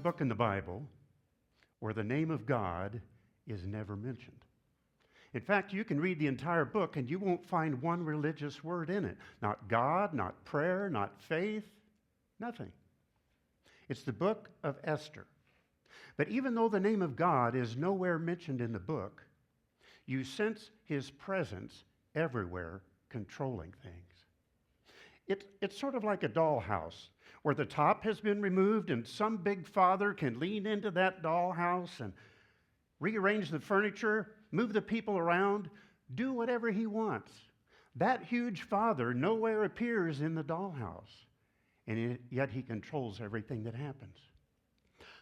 book in the Bible where the name of God is never mentioned. In fact, you can read the entire book and you won't find one religious word in it. Not God, not prayer, not faith, nothing. It's the book of Esther. But even though the name of God is nowhere mentioned in the book, you sense his presence everywhere controlling things. It's sort of like a dollhouse where the top has been removed and some big father can lean into that dollhouse and rearrange the furniture, move the people around, do whatever he wants. That huge father nowhere appears in the dollhouse, and yet he controls everything that happens.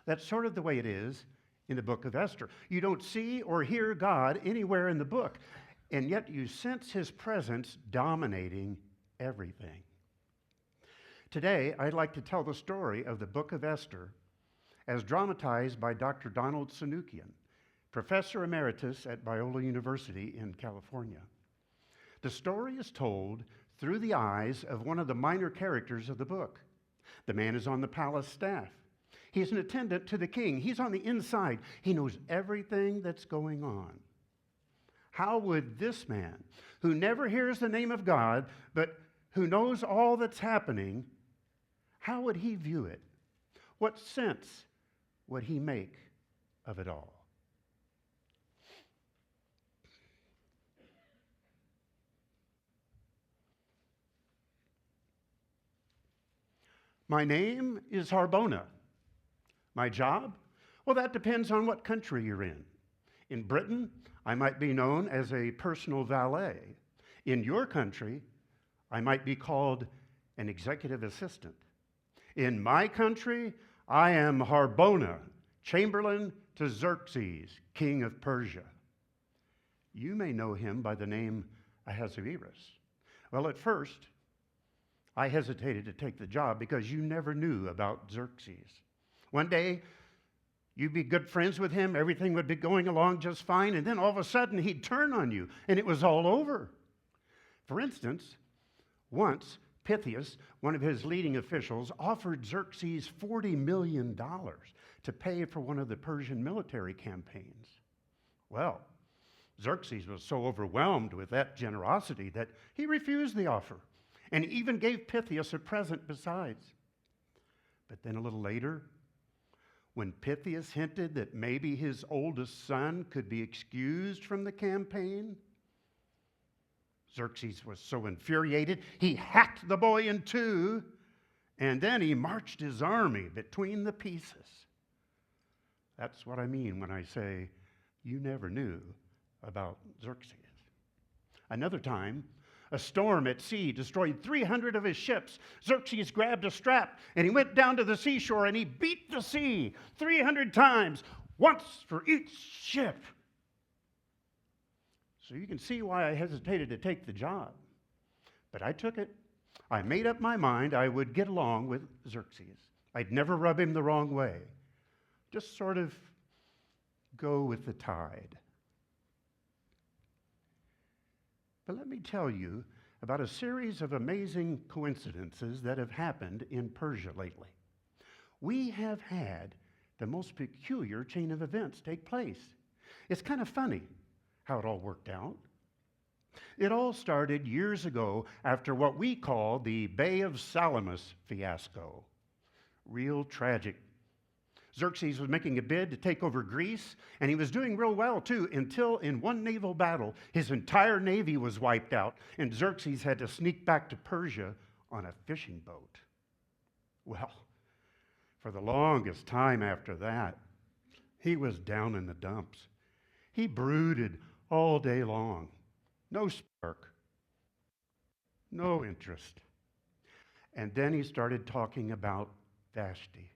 That's sort of the way it is in the book of Esther. You don't see or hear God anywhere in the book, and yet you sense his presence dominating everything. Today, I'd like to tell the story of the book of Esther as dramatized by Dr. Donald Sanukian, professor emeritus at Biola University in California. The story is told through the eyes of one of the minor characters of the book. The man is on the palace staff. He's an attendant to the king. He's on the inside. He knows everything that's going on. How would this man, who never hears the name of God, but who knows all that's happening, how would he view it? What sense would he make of it all? My name is Harbona. My job? Well, that depends on what country you're in. In Britain, I might be known as a personal valet. In your country, I might be called an executive assistant. In my country, I am Harbona, chamberlain to Xerxes, king of Persia. You may know him by the name Ahasuerus. Well, at first, I hesitated to take the job because you never knew about Xerxes. One day, you'd be good friends with him, everything would be going along just fine, and then all of a sudden he'd turn on you, and it was all over. For instance, once Pythias, one of his leading officials, offered Xerxes $40 million to pay for one of the Persian military campaigns. Well, Xerxes was so overwhelmed with that generosity that he refused the offer, and even gave Pythias a present besides. But then a little later, when Pythias hinted that maybe his oldest son could be excused from the campaign, Xerxes was so infuriated, he hacked the boy in two, and then he marched his army between the pieces. That's what I mean when I say you never knew about Xerxes. Another time, a storm at sea destroyed 300 of his ships. Xerxes grabbed a strap and he went down to the seashore and he beat the sea 300 times, once for each ship. So you can see why I hesitated to take the job. But I took it. I made up my mind I would get along with Xerxes. I'd never rub him the wrong way. Just sort of go with the tide. But let me tell you about a series of amazing coincidences that have happened in Persia lately. We have had the most peculiar chain of events take place. It's kind of funny how it all worked out. It all started years ago after what we call the Bay of Salamis fiasco. Real tragic. Xerxes was making a bid to take over Greece, and he was doing real well, too, until in one naval battle, his entire navy was wiped out, and Xerxes had to sneak back to Persia on a fishing boat. Well, for the longest time after that, he was down in the dumps. He brooded all day long. No spark. No interest. And then he started talking about Vashti.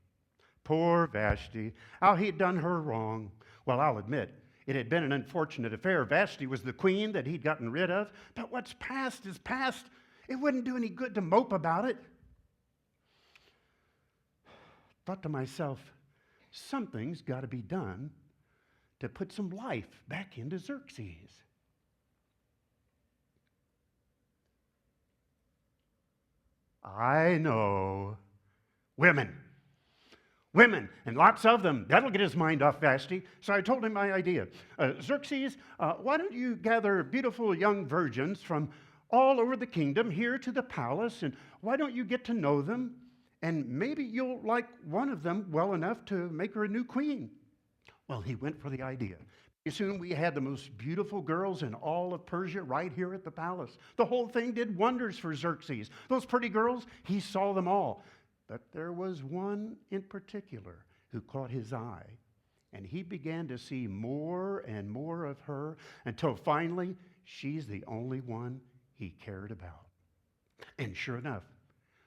Poor Vashti, how he'd done her wrong. Well, I'll admit, it had been an unfortunate affair. Vashti was the queen that he'd gotten rid of, but what's past is past. It wouldn't do any good to mope about it. Thought to myself, something's got to be done to put some life back into Xerxes. I know. Women. women, and lots of them. That'll get his mind off Vashti. So I told him my idea. Xerxes, why don't you gather beautiful young virgins from all over the kingdom here to the palace, and why don't you get to know them? And maybe you'll like one of them well enough to make her a new queen. Well, he went for the idea. Pretty soon we had the most beautiful girls in all of Persia right here at the palace. The whole thing did wonders for Xerxes. Those pretty girls, he saw them all. But there was one in particular who caught his eye, and he began to see more and more of her until finally she's the only one he cared about. And sure enough,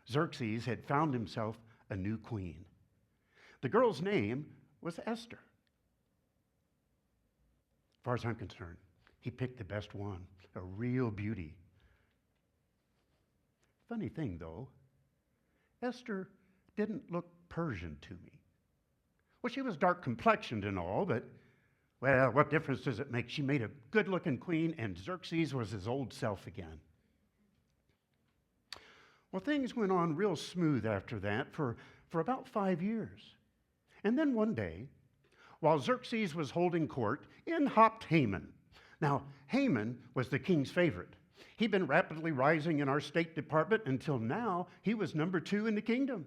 Xerxes had found himself a new queen. The girl's name was Esther. As far as I'm concerned, he picked the best one, a real beauty. Funny thing, though, Esther didn't look Persian to me. Well, she was dark complexioned and all, but, well, what difference does it make? She made a good-looking queen, and Xerxes was his old self again. Well, things went on real smooth after that for about 5 years. And then one day, while Xerxes was holding court, in hopped Haman. Now, Haman was the king's favorite. He'd been rapidly rising in our State Department until now he was number 2 in the kingdom.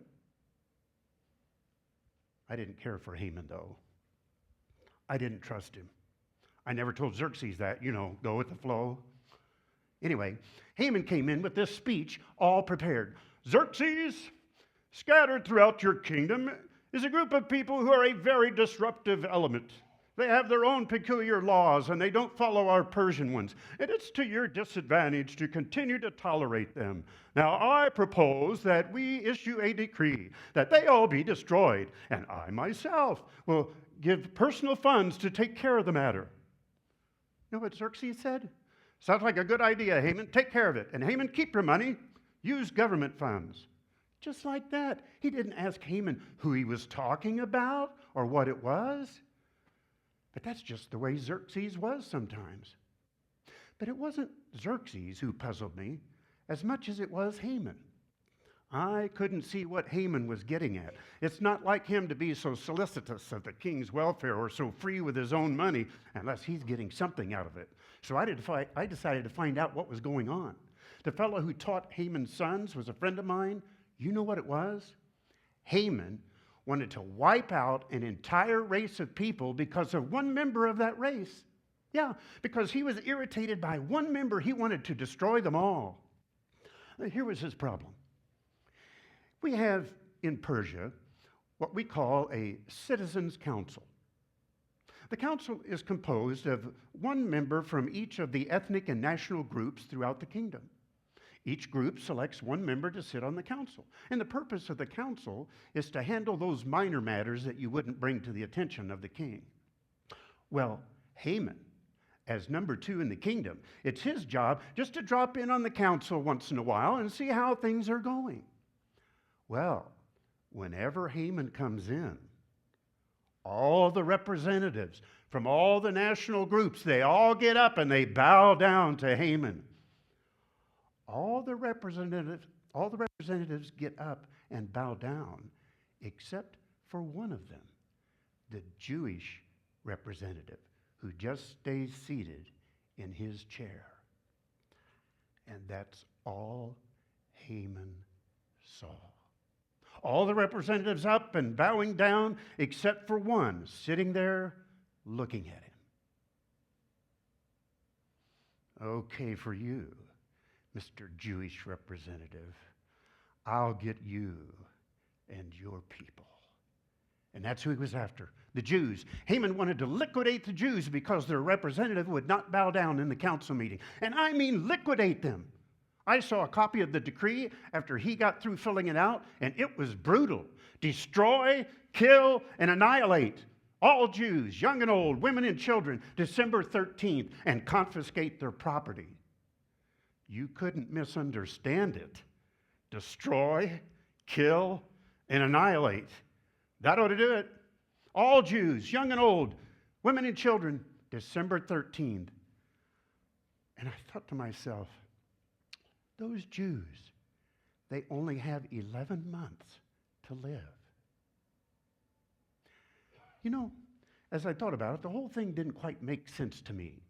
I didn't care for Haman, though. I didn't trust him. I never told Xerxes that, go with the flow. Anyway, Haman came in with this speech all prepared. Xerxes, scattered throughout your kingdom is a group of people who are a very disruptive element. They have their own peculiar laws, and they don't follow our Persian ones. And it's to your disadvantage to continue to tolerate them. Now, I propose that we issue a decree that they all be destroyed, and I myself will give personal funds to take care of the matter. You know what Xerxes said? Sounds like a good idea, Haman. Take care of it. And Haman, keep your money. Use government funds. Just like that. He didn't ask Haman who he was talking about or what it was. But that's just the way Xerxes was sometimes. But it wasn't Xerxes who puzzled me as much as it was Haman. I couldn't see what Haman was getting at. It's not like him to be so solicitous of the king's welfare or so free with his own money unless he's getting something out of it. So I decided to find out what was going on. The fellow who taught Haman's sons was a friend of mine. You know what it was? Haman wanted to wipe out an entire race of people because of one member of that race. Yeah, because he was irritated by one member, he wanted to destroy them all. Here was his problem. We have in Persia what we call a citizens' council. The council is composed of one member from each of the ethnic and national groups throughout the kingdom. Each group selects one member to sit on the council. And the purpose of the council is to handle those minor matters that you wouldn't bring to the attention of the king. Well, Haman, as number 2 in the kingdom, it's his job just to drop in on the council once in a while and see how things are going. Well, whenever Haman comes in, all the representatives from all the national groups, they all get up and they bow down to Haman. All the representatives get up and bow down, except for one of them, the Jewish representative, who just stays seated in his chair. And that's all Haman saw. All the representatives up and bowing down, except for one sitting there looking at him. Okay for you, Mr. Jewish representative. I'll get you and your people. And that's who he was after, the Jews. Haman wanted to liquidate the Jews because their representative would not bow down in the council meeting. And I mean liquidate them. I saw a copy of the decree after he got through filling it out, and it was brutal. Destroy, kill, and annihilate all Jews, young and old, women and children, December 13th, and confiscate their property. You couldn't misunderstand it. Destroy, kill, and annihilate. That ought to do it. All Jews, young and old, women and children, December 13th. And I thought to myself, those Jews, they only have 11 months to live. You know, as I thought about it, the whole thing didn't quite make sense to me.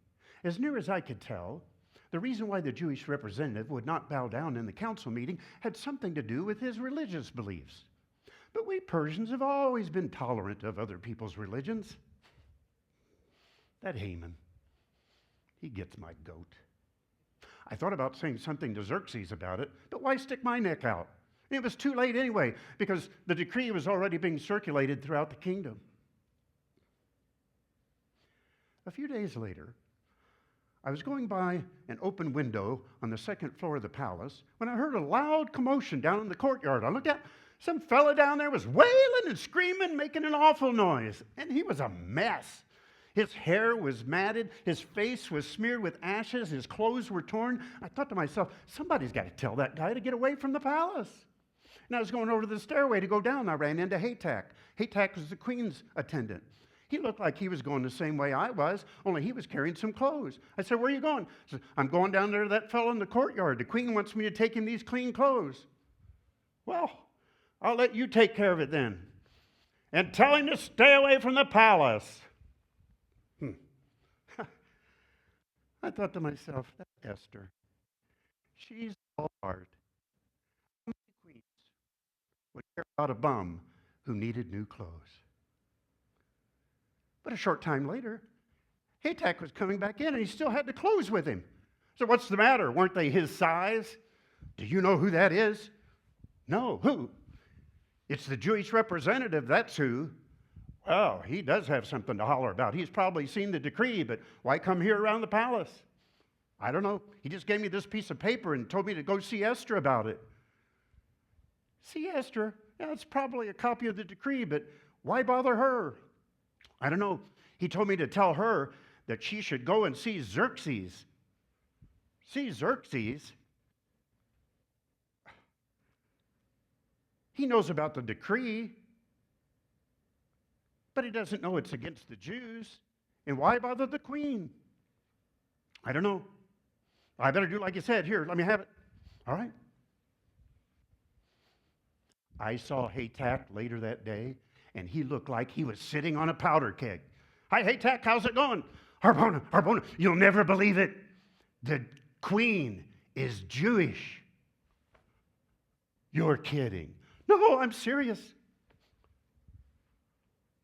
As near as I could tell, the reason why the Jewish representative would not bow down in the council meeting had something to do with his religious beliefs. But we Persians have always been tolerant of other people's religions. That Haman, he gets my goat. I thought about saying something to Xerxes about it, but why stick my neck out? It was too late anyway, because the decree was already being circulated throughout the kingdom. A few days later, I was going by an open window on the second floor of the palace when I heard a loud commotion down in the courtyard. I looked out. Some fella down there was wailing and screaming, making an awful noise, and he was a mess. His hair was matted, his face was smeared with ashes, his clothes were torn. I thought to myself, somebody's got to tell that guy to get away from the palace. And I was going over to the stairway to go down. I ran into Haytak. Haytak was the queen's attendant. He looked like he was going the same way I was, only he was carrying some clothes. I said, where are you going? He said, I'm going down there to that fellow in the courtyard. The queen wants me to take him these clean clothes. Well, I'll let you take care of it then. And tell him to stay away from the palace. I thought to myself, that's Esther. She's all heart. How many queens would care about a bum who needed new clothes? But a short time later, Haytak was coming back in, and he still had the clothes with him. So what's the matter? Weren't they his size? Do you know who that is? No. Who? It's the Jewish representative, that's who. Well, he does have something to holler about. He's probably seen the decree, but why come here around the palace? I don't know. He just gave me this piece of paper and told me to go see Esther about it. See Esther? Yeah, it's probably a copy of the decree, but why bother her? I don't know. He told me to tell her that she should go and see Xerxes. See Xerxes? He knows about the decree, but he doesn't know it's against the Jews. And why bother the queen? I don't know. I better do like you said. Here, let me have it. All right. I saw Haytak later that day, and he looked like he was sitting on a powder keg. Hi, Haytak, how's it going? Harbona, you'll never believe it. The queen is Jewish. You're kidding. No, I'm serious.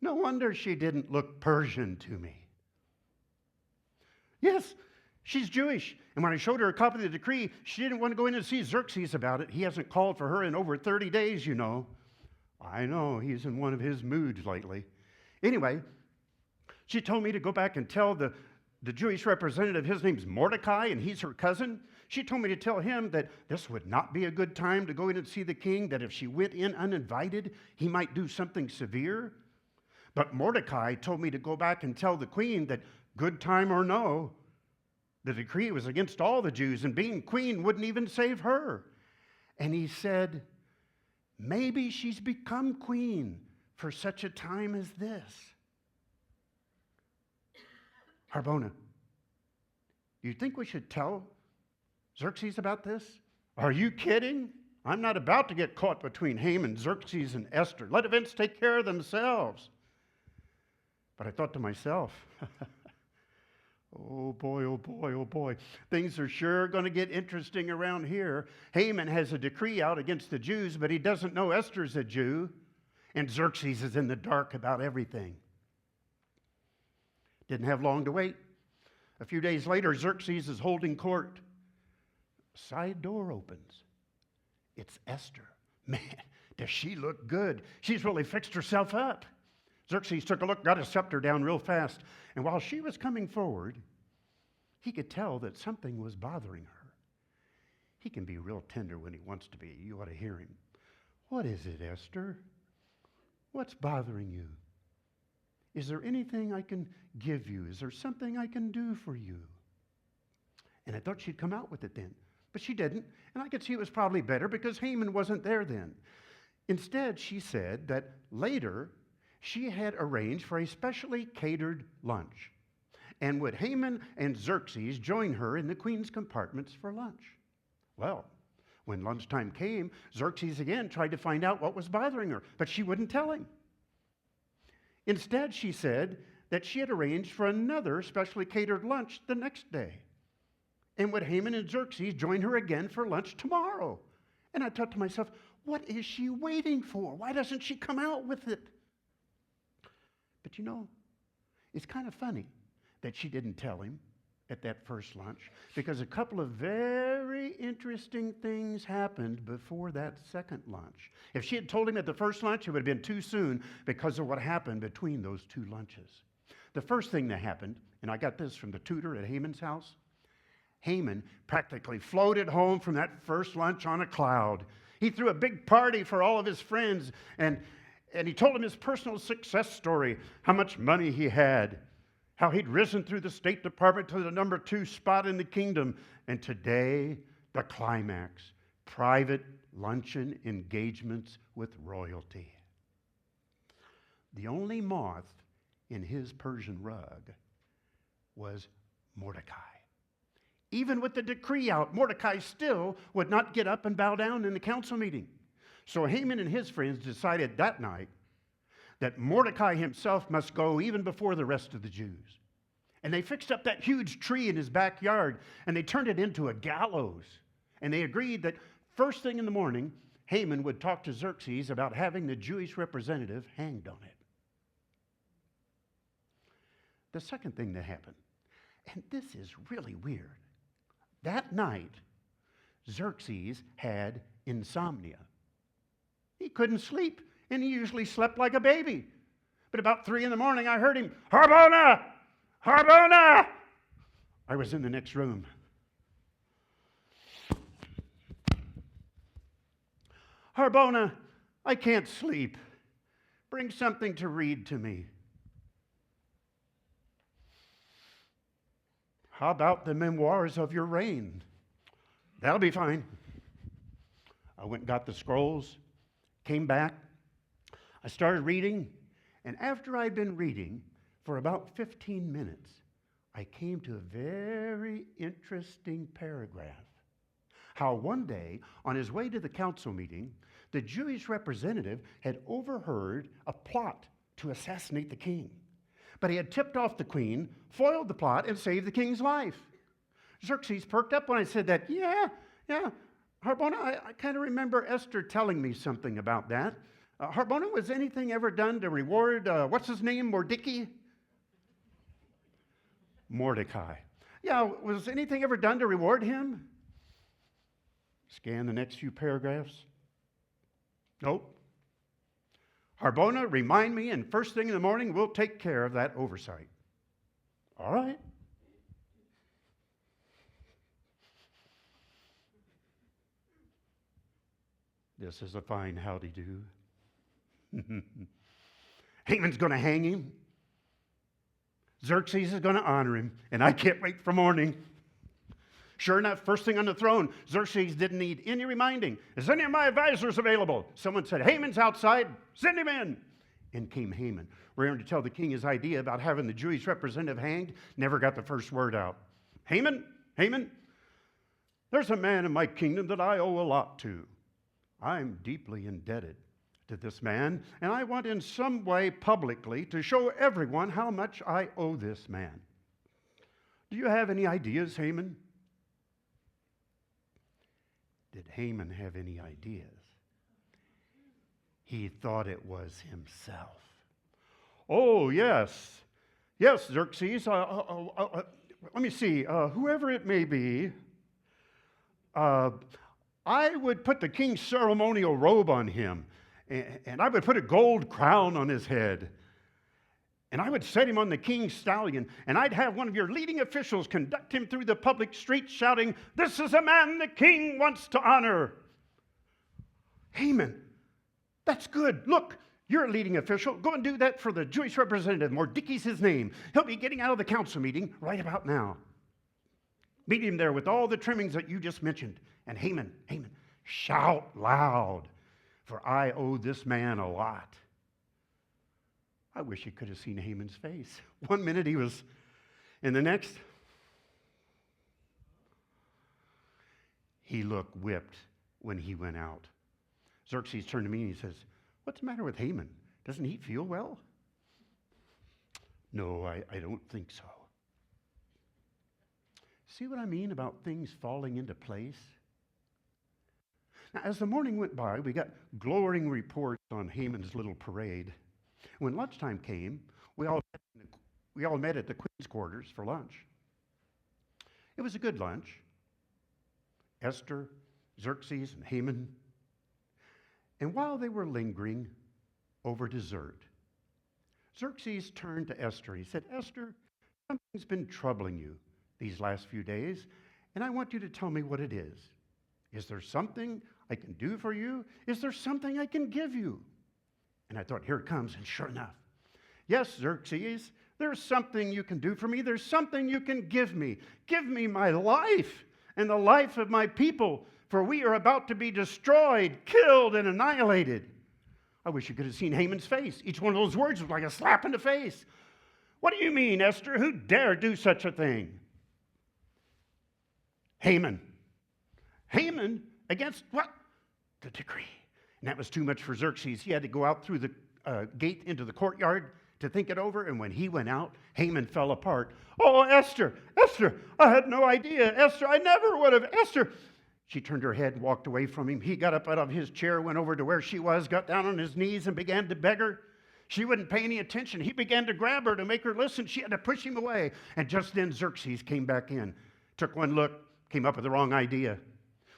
No wonder she didn't look Persian to me. Yes, she's Jewish. And when I showed her a copy of the decree, she didn't want to go in and see Xerxes about it. He hasn't called for her in over 30 days, you know. I know, he's in one of his moods lately. Anyway, she told me to go back and tell the Jewish representative, his name's Mordecai, and he's her cousin. She told me to tell him that this would not be a good time to go in and see the king, that if she went in uninvited, he might do something severe. But Mordecai told me to go back and tell the queen that, good time or no, the decree was against all the Jews, and being queen wouldn't even save her. And he said, maybe she's become queen for such a time as this. Harbona, do you think we should tell Xerxes about this? Are you kidding? I'm not about to get caught between Haman, Xerxes, and Esther. Let events take care of themselves. But I thought to myself, oh boy, oh boy, oh boy. Things are sure going to get interesting around here. Haman has a decree out against the Jews, but he doesn't know Esther's a Jew. And Xerxes is in the dark about everything. Didn't have long to wait. A few days later, Xerxes is holding court. Side door opens. It's Esther. Man, does she look good? She's really fixed herself up. Xerxes took a look, got his scepter down real fast, and while she was coming forward, he could tell that something was bothering her. He can be real tender when he wants to be. You ought to hear him. What is it, Esther? What's bothering you? Is there anything I can give you? Is there something I can do for you? And I thought she'd come out with it then, but she didn't, and I could see it was probably better because Haman wasn't there then. Instead, she said that later she had arranged for a specially catered lunch, and would Haman and Xerxes join her in the queen's compartments for lunch? Well, when lunchtime came, Xerxes again tried to find out what was bothering her, but she wouldn't tell him. Instead, she said that she had arranged for another specially catered lunch the next day. And would Haman and Xerxes join her again for lunch tomorrow? And I thought to myself, what is she waiting for? Why doesn't she come out with it? But you know, it's kind of funny that she didn't tell him at that first lunch, because a couple of very interesting things happened before that second lunch. If she had told him at the first lunch, it would have been too soon because of what happened between those two lunches. The first thing that happened, and I got this from the tutor at Haman's house, Haman practically floated home from that first lunch on a cloud. He threw a big party for all of his friends, and he told them his personal success story, how much money he had, how he'd risen through the State Department to the number 2 spot in the kingdom. And today, the climax, private luncheon engagements with royalty. The only moth in his Persian rug was Mordecai. Even with the decree out, Mordecai still would not get up and bow down in the council meeting. So Haman and his friends decided that night that Mordecai himself must go even before the rest of the Jews. And they fixed up that huge tree in his backyard, and they turned it into a gallows. And they agreed that first thing in the morning, Haman would talk to Xerxes about having the Jewish representative hanged on it. The second thing that happened, and this is really weird, that night, Xerxes had insomnia. He couldn't sleep, and he usually slept like a baby. But about 3 in the morning, I heard him, "Harbona! Harbona!" I was in the next room. "Harbona, I can't sleep. Bring something to read to me." "How about the memoirs of your reign?" "That'll be fine." I went and got the scrolls, came back. I started reading, and after I'd been reading for about 15 minutes, I came to a very interesting paragraph. How one day, on his way to the council meeting, the Jewish representative had overheard a plot to assassinate the king. But he had tipped off the queen, foiled the plot, and saved the king's life. Xerxes perked up when I said that. Yeah. Harbona, I kind of remember Esther telling me something about that. Harbona, was anything ever done to reward, what's his name, Mordecai. Yeah, was anything ever done to reward him? Scan the next few paragraphs. Nope. Harbona, remind me, and first thing in the morning, we'll take care of that oversight. All right. This is a fine howdy-do. Haman's going to hang him. Xerxes is going to honor him, and I can't wait for morning. Sure enough, first thing on the throne, Xerxes didn't need any reminding. "Is any of my advisors available?" Someone said, "Haman's outside. Send him in." In came Haman, ready to tell the king his idea about having the Jewish representative hanged. Never got the first word out. Haman, there's a man in my kingdom that I owe a lot to. I'm deeply indebted to this man, and I want in some way publicly to show everyone how much I owe this man. Do you have any ideas, Haman? Did Haman have any ideas? He thought it was himself. "Oh, yes. Yes, Xerxes. Let me see. Whoever it may be, I would put the king's ceremonial robe on him, and I would put a gold crown on his head, and I would set him on the king's stallion, and I'd have one of your leading officials conduct him through the public streets shouting, 'This is a man the king wants to honor.'" Haman, that's good. Look, you're a leading official. Go and do that for the Jewish representative. Mordecai's his name. He'll be getting out of the council meeting right about now. Meet him there with all the trimmings that you just mentioned. And Haman, shout loud, for I owe this man a lot. I wish you could have seen Haman's face. One minute he was, and the next, he looked whipped when he went out. Xerxes turned to me and he says, "What's the matter with Haman? Doesn't he feel well?" No, I don't think so. See what I mean about things falling into place? Now, as the morning went by, we got glowing reports on Haman's little parade. When lunchtime came, we all met at the Queen's quarters for lunch. It was a good lunch. Esther, Xerxes, and Haman. And while they were lingering over dessert, Xerxes turned to Esther. He said, Esther, something's been troubling you these last few days, and I want you to tell me what it is. Is there something I can do for you? Is there something I can give you? And I thought, here it comes, and sure enough. Yes, Xerxes, there's something you can do for me. There's something you can give me. Give me my life and the life of my people, for we are about to be destroyed, killed, and annihilated. I wish you could have seen Haman's face. Each one of those words was like a slap in the face. What do you mean, Esther? Who dare do such a thing? Haman. Haman against what? The decree. And that was too much for Xerxes. He had to go out through the gate into the courtyard to think it over. And when he went out, Haman fell apart. Oh, Esther, Esther, I had no idea. Esther, I never would have. Esther. She turned her head and walked away from him. He got up out of his chair, went over to where she was, got down on his knees and began to beg her. She wouldn't pay any attention. He began to grab her to make her listen. She had to push him away. And just then Xerxes came back in, took one look, came up with the wrong idea.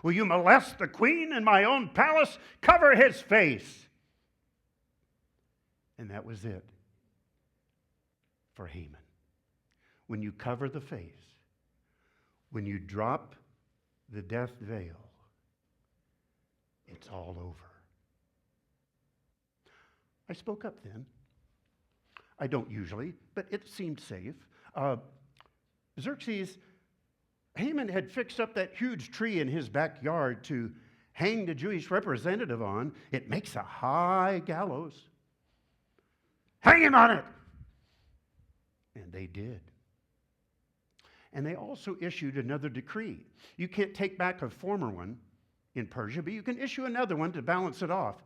Will you molest the queen in my own palace? Cover his face. And that was it for Haman. When you cover the face, when you drop the death veil, it's all over. I spoke up then. I don't usually, but it seemed safe. Xerxes, Haman had fixed up that huge tree in his backyard to hang the Jewish representative on. It makes a high gallows. Hang him on it! And they did. And they also issued another decree. You can't take back a former one in Persia, but you can issue another one to balance it off.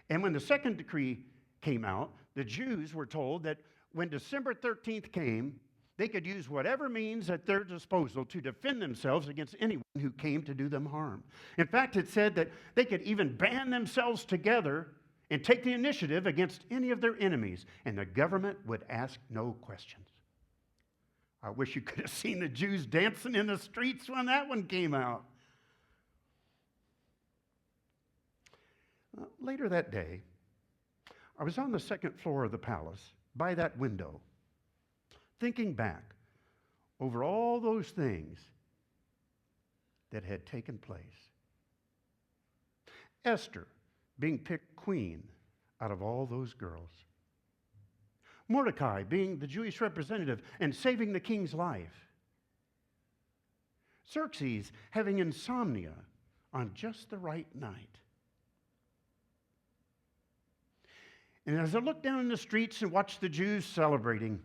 And when the second decree came out, the Jews were told that when December 13th came, they could use whatever means at their disposal to defend themselves against anyone who came to do them harm. In fact, it said that they could even band themselves together and take the initiative against any of their enemies, and the government would ask no questions. I wish you could have seen the Jews dancing in the streets when that one came out. Later that day, I was on the second floor of the palace by that window, thinking back over all those things that had taken place. Esther being picked queen out of all those girls. Mordecai being the Jewish representative and saving the king's life. Xerxes having insomnia on just the right night. And as I looked down in the streets and watched the Jews celebrating,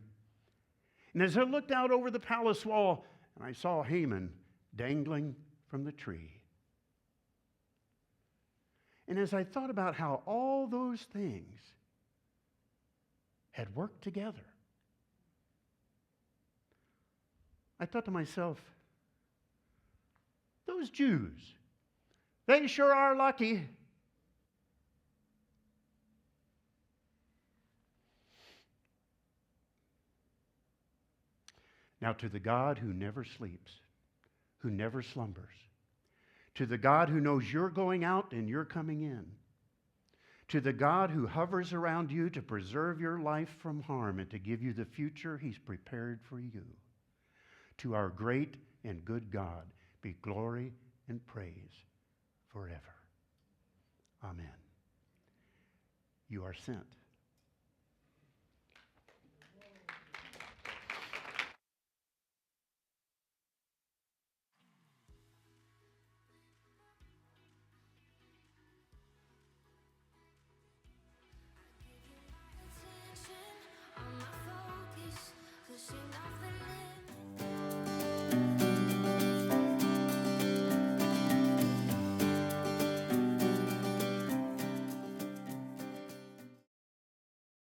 and as I looked out over the palace wall, and I saw Haman dangling from the tree. And as I thought about how all those things had worked together, I thought to myself, those Jews, they sure are lucky. Now, to the God who never sleeps, who never slumbers, to the God who knows you're going out and you're coming in, to the God who hovers around you to preserve your life from harm and to give you the future He's prepared for you, to our great and good God be glory and praise forever. Amen. You are sent.